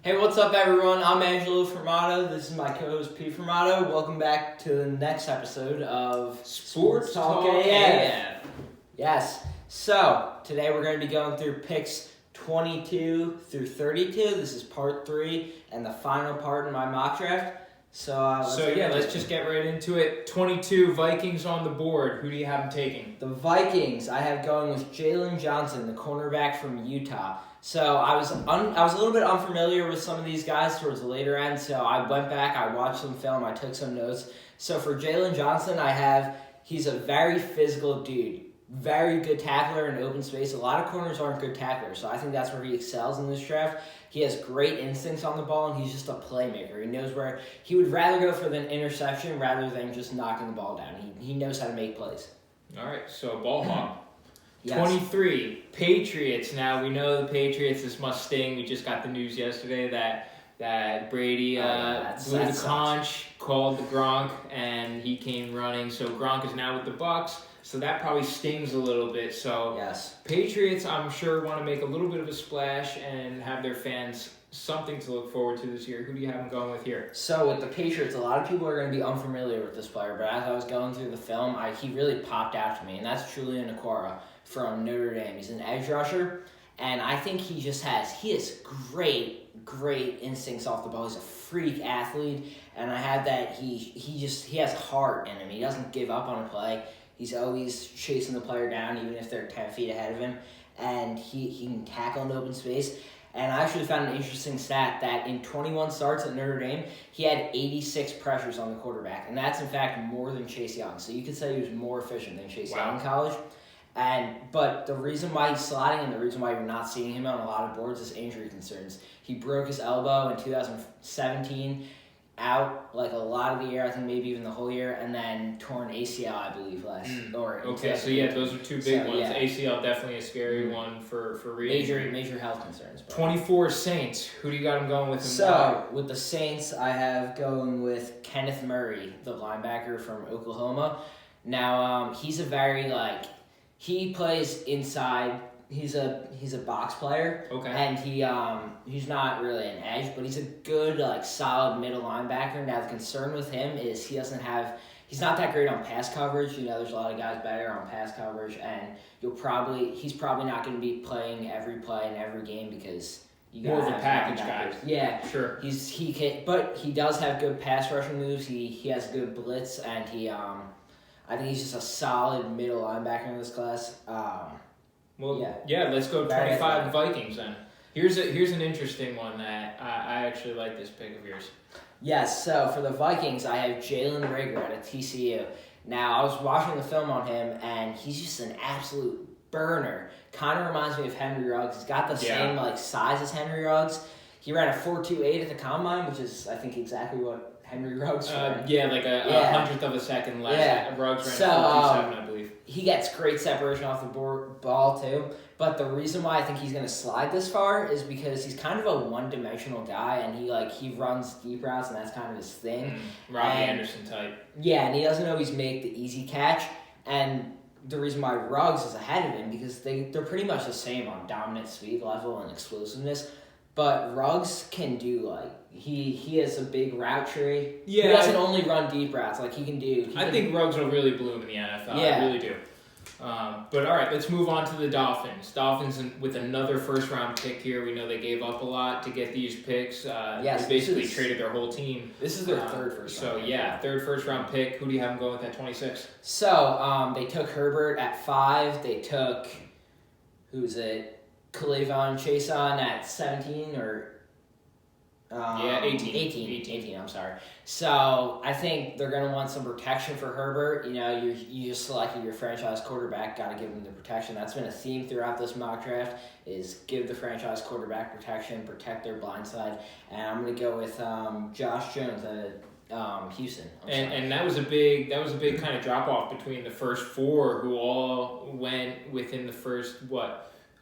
Hey, what's up, everyone? I'm Angelo Fermato. This is my co-host, Pete Fermato. Welcome back to the next episode of Sports Talk AF. Yes. So, today we're going to be going through picks 22 through 32. This is part 3 and the final part in my mock draft. Let's just get right into it. 22 Vikings on the board. Who do you have them taking? The Vikings, I have going with Jalen Johnson, the cornerback from Utah. So I was a little bit unfamiliar with some of these guys towards the later end, so I went back, I watched some film, I took some notes. So for Jalen Johnson, he's a very physical dude, very good tackler in open space. A lot of corners aren't good tacklers, so I think that's where he excels in this draft. He has great instincts on the ball, and he's just a playmaker. He knows where he would rather go for the interception rather than just knocking the ball down. He knows how to make plays. All right, so ball hawk. Yes. 23, Patriots. Now, we know the Patriots, this must sting. We just got the news yesterday that Brady blew the conch, called the Gronk, and he came running. So Gronk is now with the Bucs, so that probably stings a little bit. So yes. Patriots, I'm sure, want to make a little bit of a splash and have their fans something to look forward to this year. Who do you have them going with here? So with the Patriots, a lot of people are going to be unfamiliar with this player, but as I was going through the film, he really popped out to me, and that's Julian Okwara from Notre Dame. He's an edge rusher, and I think he has great instincts off the ball. He's a freak athlete, and I have that he has heart in him. He doesn't give up on a play. He's always chasing the player down, even if they're 10 feet ahead of him, and he can tackle in open space. And I actually found an interesting stat that in 21 starts at Notre Dame, he had 86 pressures on the quarterback, and that's in fact more than Chase Young. So you could say he was more efficient than Chase Young in college. But the reason why he's sliding and the reason why you're not seeing him on a lot of boards is injury concerns. He broke his elbow in 2017, out like a lot of the year, I think maybe even the whole year, and then torn ACL, I believe, Those are two big ones. Yeah. ACL definitely a scary one for major health concerns. 24 Saints. Who do you got him going with? With the Saints, I have going with Kenneth Murray, the linebacker from Oklahoma. Now, he's a very he plays inside. He's a box player. Okay. And he's not really an edge, but he's a good solid middle linebacker. Now the concern with him is he's not that great on pass coverage. There's a lot of guys better on pass coverage, and he's probably not going to be playing every play in every game because you more of a package guy. Yeah, sure. But he does have good pass rushing moves. He has good blitz, and I think he's just a solid middle linebacker in this class. Let's go 25 Vikings then. Here's an interesting one that I actually like this pick of yours. Yes, so for the Vikings, I have Jalen Reagor out of TCU. Now, I was watching the film on him, and he's just an absolute burner. Kind of reminds me of Henry Ruggs. He's got the same size as Henry Ruggs. He ran a 4.28 at the combine, which is, I think, exactly what Henry Ruggs ran. a hundredth of a second less. Yeah. Ruggs ran 4.27, I believe. He gets great separation off the ball, too. But the reason why I think he's going to slide this far is because he's kind of a one-dimensional guy, and he runs deep routes, and that's kind of his thing. Robbie Anderson type. Yeah, and he doesn't always make the easy catch. And the reason why Ruggs is ahead of him, because they're pretty much the same on dominant speed level and explosiveness. But Ruggs can do, he has a big route tree. Yeah. He doesn't only run deep routes, I think Ruggs will really bloom in the NFL. Yeah. I really do. But all right, let's move on to the Dolphins. Dolphins with another first-round pick here. We know they gave up a lot to get these picks. They basically traded their whole team. This is their third first-round pick. Third first-round pick. Who do you have them going with at 26? So, they took Herbert at 5. They took, K'Lavon Chaisson at 17 or... 18, I'm sorry. So, I think they're going to want some protection for Herbert. You just selected your franchise quarterback, got to give him the protection. That's been a theme throughout this mock draft, is give the franchise quarterback protection, protect their blind side. And I'm going to go with Josh Jones at Houston. And that was a big kind of drop-off between the first 4 who all went within the first,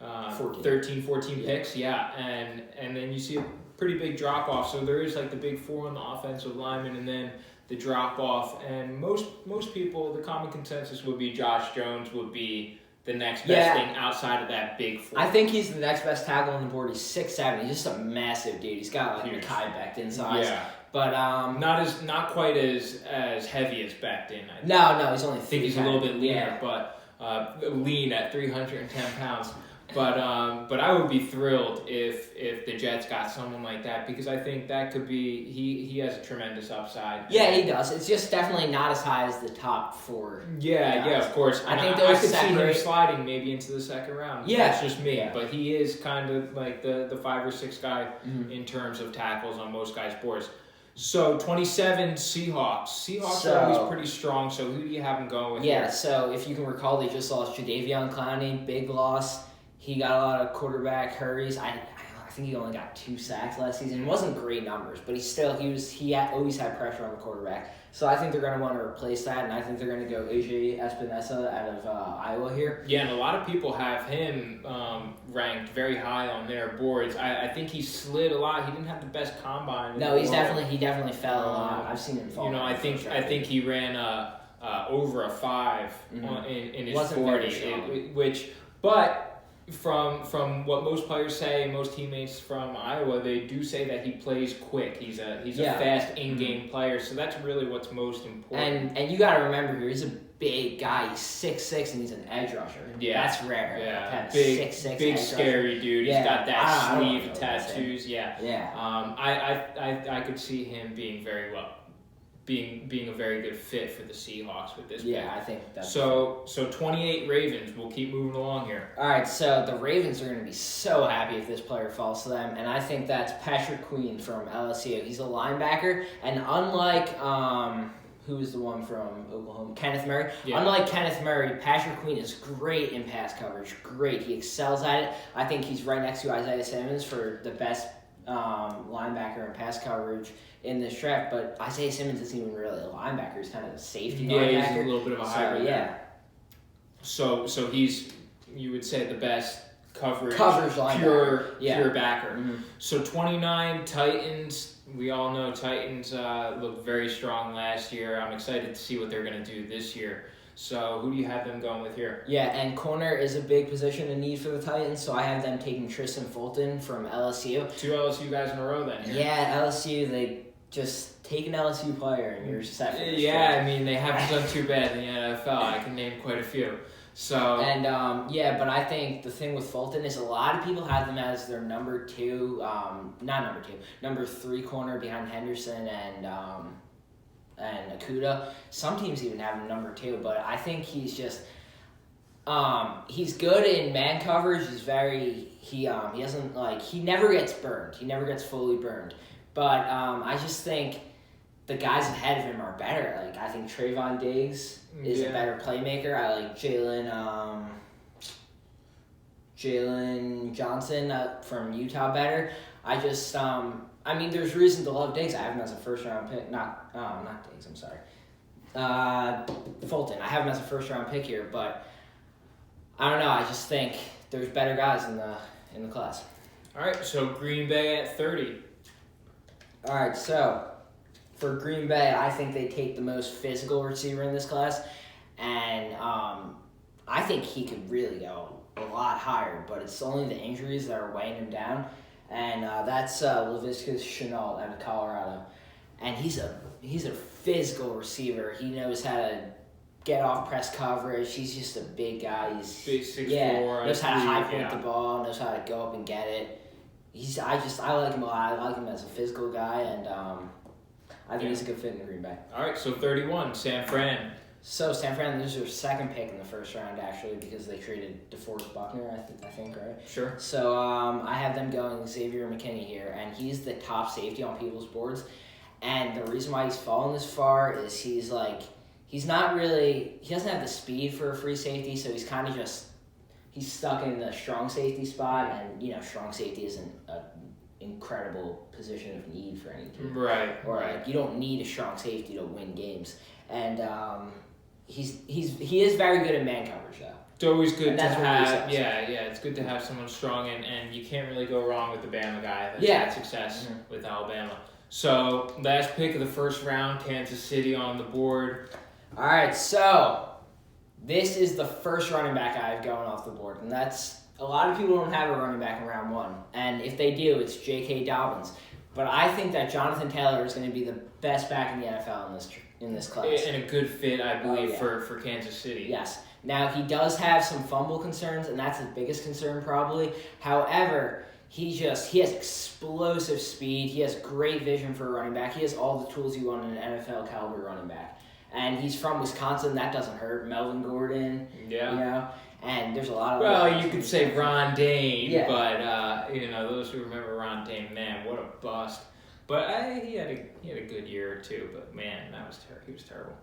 13, 14 picks? Yeah. And then you see a pretty big drop-off. So there is the big 4 on the offensive lineman and then the drop-off. And most people, the common consensus would be Josh Jones would be the next best thing outside of that big four. I think he's the next best tackle on the board. He's 6'7". He's just a massive dude. He's got like Mekhi Becton size. Yeah. But not quite as heavy as Becton. No, he's only. I think he's a little bit leaner, but lean at 310 pounds. But I would be thrilled if the Jets got someone like that, because I think that could be he has a tremendous upside. Yeah, he does. It's just definitely not as high as the top 4. Yeah, of course. I think I could see him sliding maybe into the second round. Yeah, that's just me. Yeah. But he is kind of like the 5 or 6 guy in terms of tackles on most guys' boards. So 27 Seahawks. Seahawks are always pretty strong. So who do you have them going with? Yeah. So if you can recall, they just lost Jadeveon Clowney, big loss. He got a lot of quarterback hurries. I think he only got 2 sacks last season. It wasn't great numbers, but he always had pressure on the quarterback. So I think they're going to want to replace that, and I think they're going to go AJ Espinosa out of Iowa here. Yeah, and a lot of people have him ranked very high on their boards. I think he slid a lot. He didn't have the best combine. No, he definitely fell a lot. I've seen him fall. I think he ran over a 5 in his 40, but. From what most players say, most teammates from Iowa, they do say that he plays quick. He's a fast in-game player, so that's really what's most important. And you got to remember here, he's a big guy. He's 6'6", and he's an edge rusher. Yeah, that's rare. Yeah, big 6'6", big scary dude. Yeah. He's got that sleeve tattoos. Yeah. I could see him being very well. Being a very good fit for the Seahawks with this pick. Yeah, I think that's so 28 Ravens. We'll keep moving along here. All right, so the Ravens are going to be so happy if this player falls to them, and I think that's Patrick Queen from LSU. He's a linebacker, and unlike who is the one from Oklahoma? Kenneth Murray. Yeah. Unlike Kenneth Murray, Patrick Queen is great in pass coverage. Great, he excels at it. I think he's right next to Isaiah Simmons for the best linebacker in pass coverage in this draft, but Isaiah Simmons isn't even really a linebacker. He's kind of a safety linebacker. Yeah, he's a little bit of a hybrid. Yeah. So he's, you would say, the best coverage linebacker. Pure backer. Mm-hmm. So 29 Titans. We all know Titans looked very strong last year. I'm excited to see what they're going to do this year. So who do you have them going with here? Yeah, and corner is a big position in need for the Titans, so I have them taking Tristan Fulton from LSU. 2 LSU guys in a row then here. Yeah, LSU, they just take an LSU player and you're set for this draft. I mean, they haven't done too bad in the NFL. I can name quite a few. So and but I think the thing with Fulton is a lot of people have them as their number 3 corner behind Henderson and Okudah. Some teams even have him number 2, but I think he's just he's good in man coverage. He's he doesn't he never gets burned. He never gets fully burned. But I just think the guys ahead of him are better. Like I think Trayvon Diggs is a better playmaker. I like Jalen Johnson from Utah better. I just there's reason to love Diggs. I have him as a first round pick. Not Diggs. I'm sorry. Fulton. I have him as a first round pick here, but I don't know. I just think there's better guys in the class. All right. So Green Bay at 30. All right. So for Green Bay, I think they take the most physical receiver in this class, and I think he could really go a lot higher. But it's only the injuries that are weighing him down. And that's Laviska Shenault out of Colorado, and he's a physical receiver. He knows how to get off press coverage. He's just a big guy. He's big 6'4". Knows how to high point the ball. Knows how to go up and get it. I like him a lot. I like him as a physical guy, and I think he's a good fit in Green Bay. All right, so 31, San Fran. So San Fran, this is their second pick in the first round, actually, because they traded DeForest Buckner, I think, right? Sure. So I have them going Xavier McKinney here, and he's the top safety on people's boards. And the reason why he's fallen this far is he doesn't have the speed for a free safety, so he's kind of he's stuck in the strong safety spot, and strong safety isn't an incredible position of need for any team. Right. Or you don't need a strong safety to win games, and he is very good at man coverage though. It's always good to have it's good to have someone strong, and you can't really go wrong with the Bama guy that's had success with Alabama. So last pick of the first round, Kansas City on the board. All right, so this is the first running back I have going off the board, and that's a lot of people don't have a running back in round 1, and if they do, it's J.K. Dobbins. But I think that Jonathan Taylor is going to be the best back in the NFL in this class. And a good fit, I believe, for Kansas City. Yes. Now, he does have some fumble concerns, and that's his biggest concern probably. However, he has explosive speed. He has great vision for a running back. He has all the tools you want in an NFL caliber running back. And he's from Wisconsin. That doesn't hurt. Melvin Gordon. Yeah. And there's a lot of... Well, you could say Ron Dane, yeah. But, those who remember Ron Dane, man, what a bust. But he had a good year or two, but, man, he was terrible.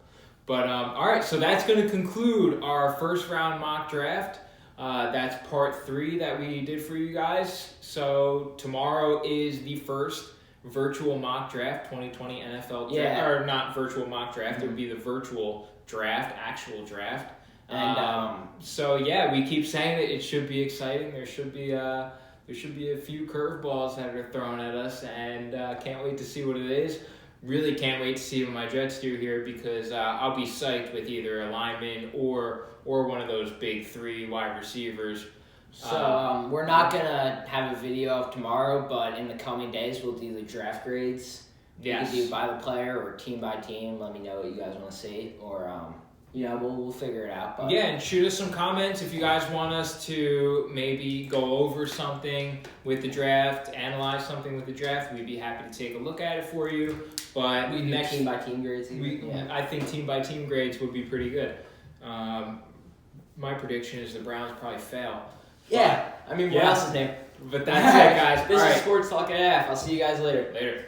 But, all right, so that's going to conclude our first round mock draft. That's part 3 that we did for you guys. So tomorrow is the first virtual mock draft, 2020 NFL draft. Yeah. Or not virtual mock draft, It would be the virtual draft, actual draft. And so yeah, we keep saying that it should be exciting. There should be a few curveballs that are thrown at us, and can't wait to see what it is. Really can't wait to see what my Jets do here, because I'll be psyched with either a lineman or one of those big 3 wide receivers. So we're not gonna have a video of tomorrow, but in the coming days we'll do the draft grades. Yes. You can do by the player or team by team. Let me know what you guys want to see, or we'll figure it out. But yeah, and shoot us some comments if you guys want us to maybe go over something with the draft, analyze something with the draft. We'd be happy to take a look at it for you. But we next team by team grades. I think team by team grades would be pretty good. My prediction is the Browns probably fail. Yeah, what else is new? But that's it, guys. This is Sports Talk AF. I'll see you guys later. Later.